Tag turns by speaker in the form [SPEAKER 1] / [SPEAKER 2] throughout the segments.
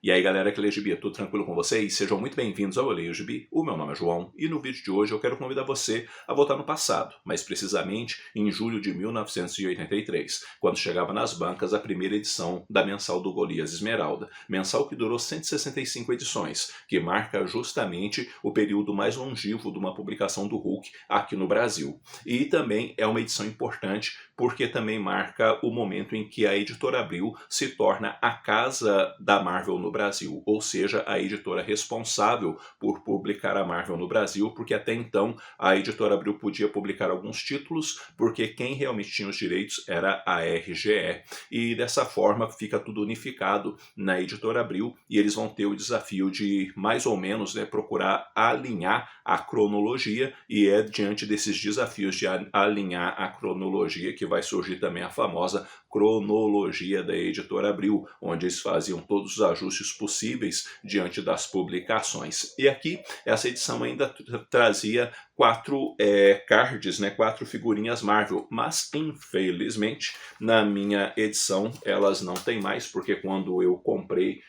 [SPEAKER 1] E aí galera que lê Gibi, tudo tranquilo com vocês? Sejam muito bem-vindos ao Eu Leio Gibi, o meu nome é João e no vídeo de hoje eu quero convidar você a voltar no passado, mais precisamente em julho de 1983, quando chegava nas bancas a primeira edição da mensal do Golias Esmeralda, mensal que durou 165 edições, que marca justamente o período mais longevo de uma publicação do Hulk aqui no Brasil. E também é uma edição importante porque também marca o momento em que a Editora Abril se torna a casa da Marvel no Brasil, ou seja, a editora responsável por publicar a Marvel no Brasil, porque até então a Editora Abril podia publicar alguns títulos, porque quem realmente tinha os direitos era a RGE. E dessa forma fica tudo unificado na Editora Abril e eles vão ter o desafio de, mais ou menos, procurar alinhar a cronologia, e é diante desses desafios de alinhar a cronologia que vai surgir também a famosa cronologia da Editora Abril, onde eles faziam todos os ajustes possíveis diante das publicações. E aqui, essa edição ainda trazia 4 cards, 4 figurinhas Marvel, mas infelizmente na minha edição elas não tem mais, porque quando eu comprei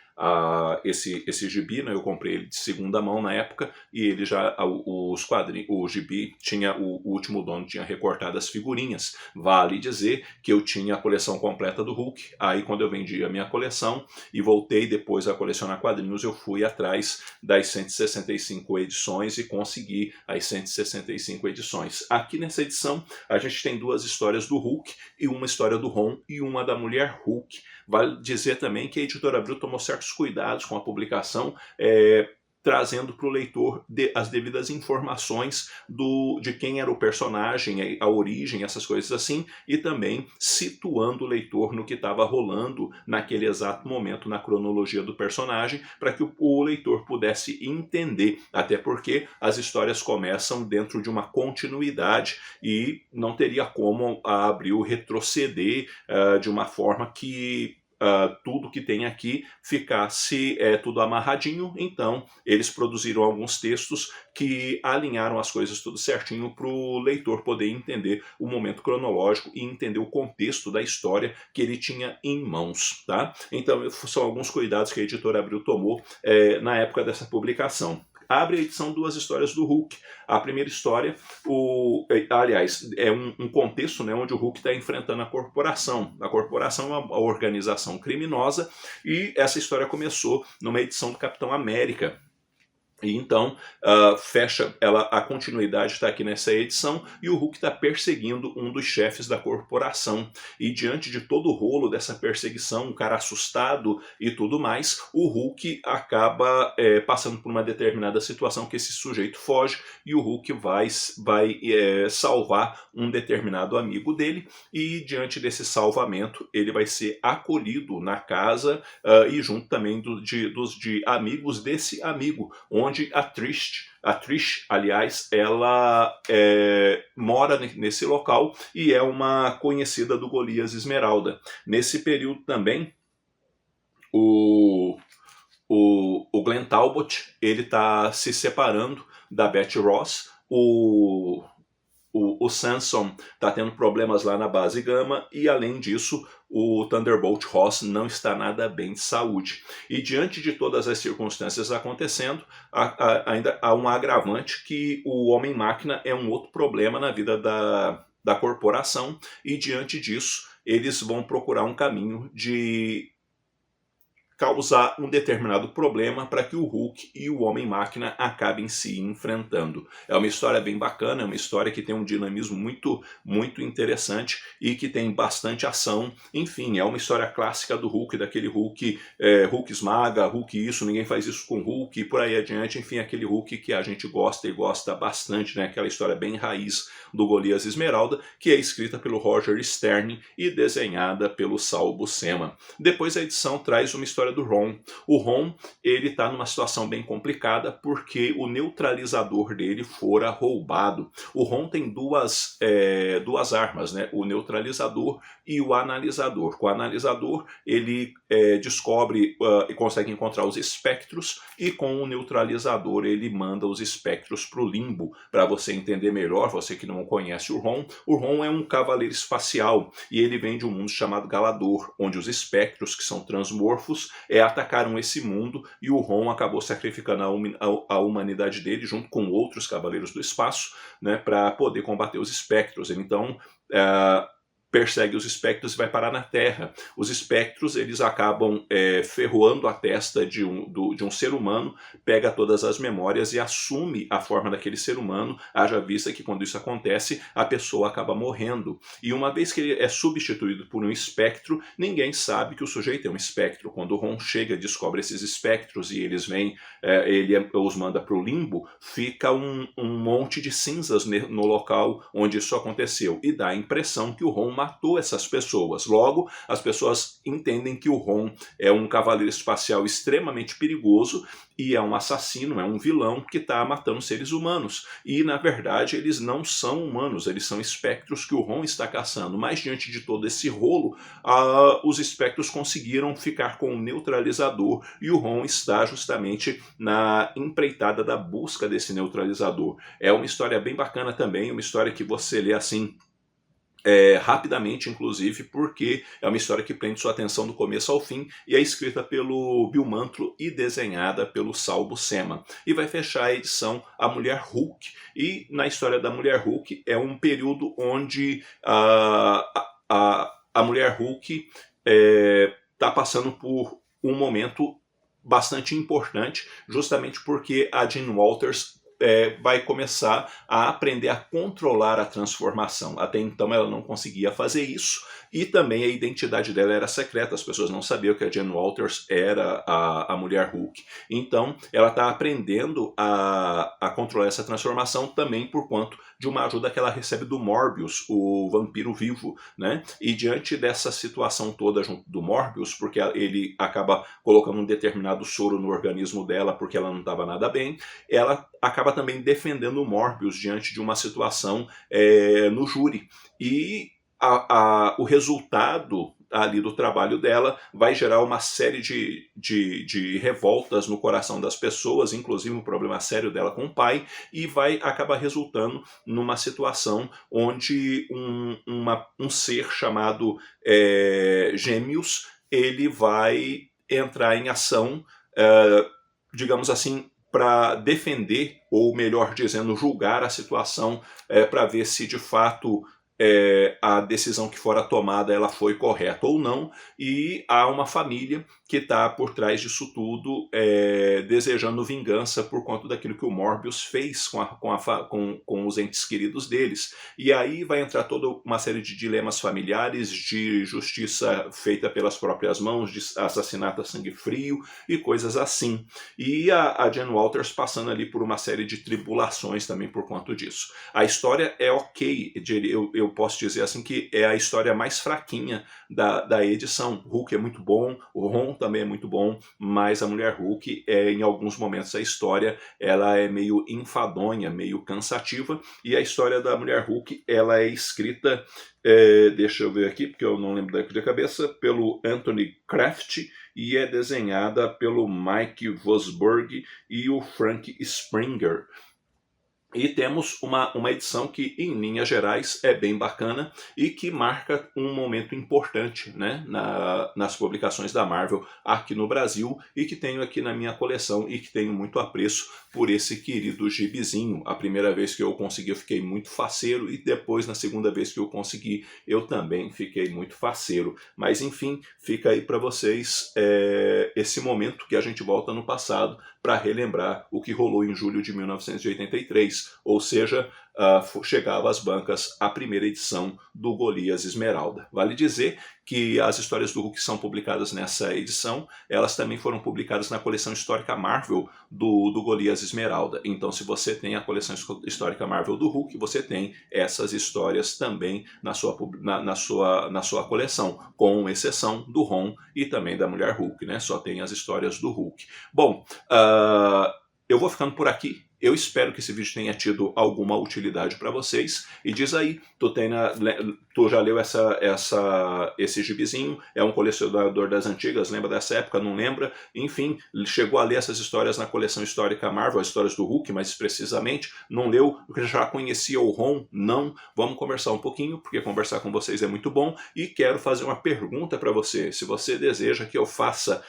[SPEAKER 1] esse gibi, eu comprei ele de segunda mão na época, e ele já, o gibi tinha, o último dono tinha recortado as figurinhas. Vale dizer que eu tinha a coleção completa do Hulk, aí quando eu vendi a minha coleção e voltei depois a colecionar quadrinhos, eu fui atrás das 165 edições e consegui as 165 edições. Aqui nessa edição a gente tem 2 histórias do Hulk, e uma história do Ron e uma da Mulher Hulk. Vale dizer também que a Editora Abril tomou certos cuidados com a publicação, trazendo para o leitor as devidas informações de quem era o personagem, a origem, essas coisas assim, e também situando o leitor no que estava rolando naquele exato momento na cronologia do personagem, para que o leitor pudesse entender, até porque as histórias começam dentro de uma continuidade e não teria como a Abril retroceder de uma forma que tudo que tem aqui ficasse tudo amarradinho. Então eles produziram alguns textos que alinharam as coisas tudo certinho para o leitor poder entender o momento cronológico e entender o contexto da história que ele tinha em mãos, tá? Então são alguns cuidados que a Editora Abril tomou na época dessa publicação. Abre a edição 2 histórias do Hulk. A primeira história, aliás, é um contexto onde o Hulk está enfrentando a corporação. A corporação é uma organização criminosa, e essa história começou numa edição do Capitão América. E então fecha a continuidade está aqui nessa edição, e o Hulk está perseguindo um dos chefes da corporação. E diante de todo o rolo dessa perseguição, um cara assustado e tudo mais, o Hulk acaba passando por uma determinada situação que esse sujeito foge, e o Hulk vai salvar um determinado amigo dele, e diante desse salvamento ele vai ser acolhido na casa e junto também de amigos desse amigo, onde a Trish, aliás, ela mora nesse local e é uma conhecida do Golias Esmeralda. Nesse período também, o Glenn Talbot, ele está se separando da Betty Ross. O Samson está tendo problemas lá na base Gama, e além disso o Thunderbolt Ross não está nada bem de saúde. E diante de todas as circunstâncias acontecendo, ainda há um agravante, que o Homem-Máquina é um outro problema na vida da corporação, e diante disso eles vão procurar um caminho de causar um determinado problema para que o Hulk e o Homem-Máquina acabem se enfrentando. É uma história bem bacana, é uma história que tem um dinamismo muito, muito interessante e que tem bastante ação. Enfim, é uma história clássica do Hulk, daquele Hulk, Hulk esmaga, Hulk isso, ninguém faz isso com Hulk, e por aí adiante. Enfim, aquele Hulk que a gente gosta e gosta bastante, aquela história bem raiz do Golias Esmeralda, que é escrita pelo Roger Stern e desenhada pelo Sal Buscema. Depois a edição traz uma história do Ron. O Ron, ele está numa situação bem complicada porque o neutralizador dele fora roubado. O Ron tem duas armas, o neutralizador e o analisador. Com o analisador ele descobre e consegue encontrar os espectros, e com o neutralizador ele manda os espectros para o limbo. Para você entender melhor, você que não conhece o Ron é um cavaleiro espacial, e ele vem de um mundo chamado Galador, onde os espectros, que são transmorfos, atacaram esse mundo e o Ron acabou sacrificando a humanidade dele junto com outros Cavaleiros do Espaço, né, para poder combater os espectros. Ele então persegue os espectros e vai parar na Terra. Os espectros, eles acabam ferroando a testa de um ser humano, pega todas as memórias e assume a forma daquele ser humano, haja vista que quando isso acontece, a pessoa acaba morrendo. E uma vez que ele é substituído por um espectro, ninguém sabe que o sujeito é um espectro. Quando o Ron chega e descobre esses espectros e eles vêm, ele os manda para o limbo, fica um monte de cinzas no local onde isso aconteceu. E dá a impressão que o Ron matou essas pessoas. Logo, as pessoas entendem que o Ron é um cavaleiro espacial extremamente perigoso e é um assassino, é um vilão que está matando seres humanos. E, na verdade, eles não são humanos, eles são espectros que o Ron está caçando. Mas, diante de todo esse rolo, os espectros conseguiram ficar com o neutralizador e o Ron está justamente na empreitada da busca desse neutralizador. É uma história bem bacana também, uma história que você lê assim rapidamente, inclusive, porque é uma história que prende sua atenção do começo ao fim e é escrita pelo Bill Mantlo e desenhada pelo Sal Buscema. E vai fechar a edição A Mulher Hulk. E na história da Mulher Hulk é um período onde a Mulher Hulk está passando por um momento bastante importante, justamente porque a Jean Walters vai começar a aprender a controlar a transformação. Até então ela não conseguia fazer isso, e também a identidade dela era secreta, as pessoas não sabiam que a Jean Walters era a Mulher Hulk. Então ela está aprendendo a controlar essa transformação também por conta de uma ajuda que ela recebe do Morbius, o vampiro vivo, né? E diante dessa situação toda junto do Morbius, porque ele acaba colocando um determinado soro no organismo dela porque ela não estava nada bem, ela acaba também defendendo o Morbius diante de uma situação no júri. E o resultado ali do trabalho dela vai gerar uma série de revoltas no coração das pessoas, inclusive um problema sério dela com o pai, e vai acabar resultando numa situação onde um ser chamado Gêmeos, ele vai entrar em ação, digamos assim, para defender, ou melhor dizendo, julgar a situação, para ver se de fato a decisão que fora tomada ela foi correta ou não, e há uma família que está por trás disso tudo, desejando vingança por conta daquilo que o Morbius fez com os entes queridos deles. E aí vai entrar toda uma série de dilemas familiares, de justiça feita pelas próprias mãos, de assassinato a sangue frio e coisas assim. E a Jean Walters passando ali por uma série de tribulações também por conta disso. A história é ok, eu posso dizer assim que é a história mais fraquinha da edição. O Hulk é muito bom, o Ron também é muito bom, mas a Mulher Hulk, em alguns momentos da história, ela é meio enfadonha, meio cansativa, e a história da Mulher Hulk, ela é escrita, deixa eu ver aqui, porque eu não lembro daqui de cabeça, pelo Anthony Kraft, e é desenhada pelo Mike Vosburg e o Frank Springer. E temos uma edição que, em linhas gerais, é bem bacana e que marca um momento importante, né, nas publicações da Marvel aqui no Brasil, e que tenho aqui na minha coleção e que tenho muito apreço por esse querido gibizinho. A primeira vez que eu consegui eu fiquei muito faceiro, e depois na segunda vez que eu consegui eu também fiquei muito faceiro. Mas enfim, fica aí para vocês esse momento que a gente volta no passado para relembrar o que rolou em julho de 1983, ou seja, chegava às bancas a primeira edição do Golias Esmeralda. Vale dizer que as histórias do Hulk são publicadas nessa edição, elas também foram publicadas na coleção histórica Marvel do Golias Esmeralda. Então, se você tem a coleção histórica Marvel do Hulk, você tem essas histórias também na sua coleção, com exceção do Ron e também da Mulher Hulk, né? Só tem as histórias do Hulk. Bom, eu vou ficando por aqui. Eu espero que esse vídeo tenha tido alguma utilidade para vocês. E diz aí, tu já leu esse gibizinho? É um colecionador das antigas, lembra dessa época? Não lembra? Enfim, chegou a ler essas histórias na coleção histórica Marvel, as histórias do Hulk, mais precisamente. Não leu? Já conhecia o Ron? Não? Vamos conversar um pouquinho, porque conversar com vocês é muito bom. E quero fazer uma pergunta para você. Se você deseja que eu faça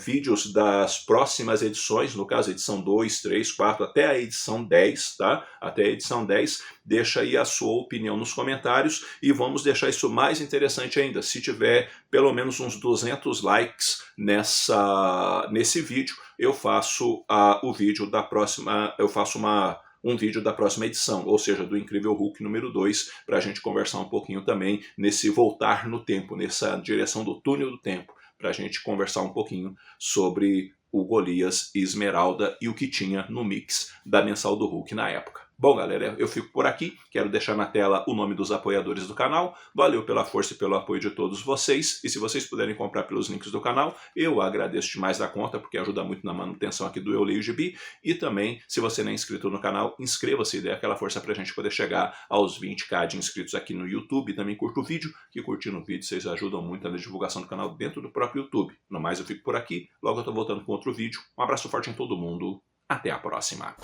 [SPEAKER 1] vídeos das próximas edições, no caso edição 2, 3, 4, até a edição 10, tá? Até a edição 10, deixa aí a sua opinião nos comentários e vamos deixar isso mais interessante ainda. Se tiver pelo menos uns 200 likes nesse vídeo, eu faço o vídeo da próxima, um vídeo da próxima edição, ou seja, do Incrível Hulk número 2, para a gente conversar um pouquinho também nesse voltar no tempo, nessa direção do túnel do tempo, para a gente conversar um pouquinho sobre o Golias e Esmeralda e o que tinha no mix da mensal do Hulk na época. Bom, galera, eu fico por aqui. Quero deixar na tela o nome dos apoiadores do canal. Valeu pela força e pelo apoio de todos vocês. E se vocês puderem comprar pelos links do canal, eu agradeço demais da conta, porque ajuda muito na manutenção aqui do Eu Leio Gibi. E também, se você não é inscrito no canal, inscreva-se e dê aquela força pra gente poder chegar aos 20k de inscritos aqui no YouTube. E também curta o vídeo, que curtindo o vídeo vocês ajudam muito na divulgação do canal dentro do próprio YouTube. No mais, eu fico por aqui. Logo eu tô voltando com outro vídeo. Um abraço forte em todo mundo. Até a próxima.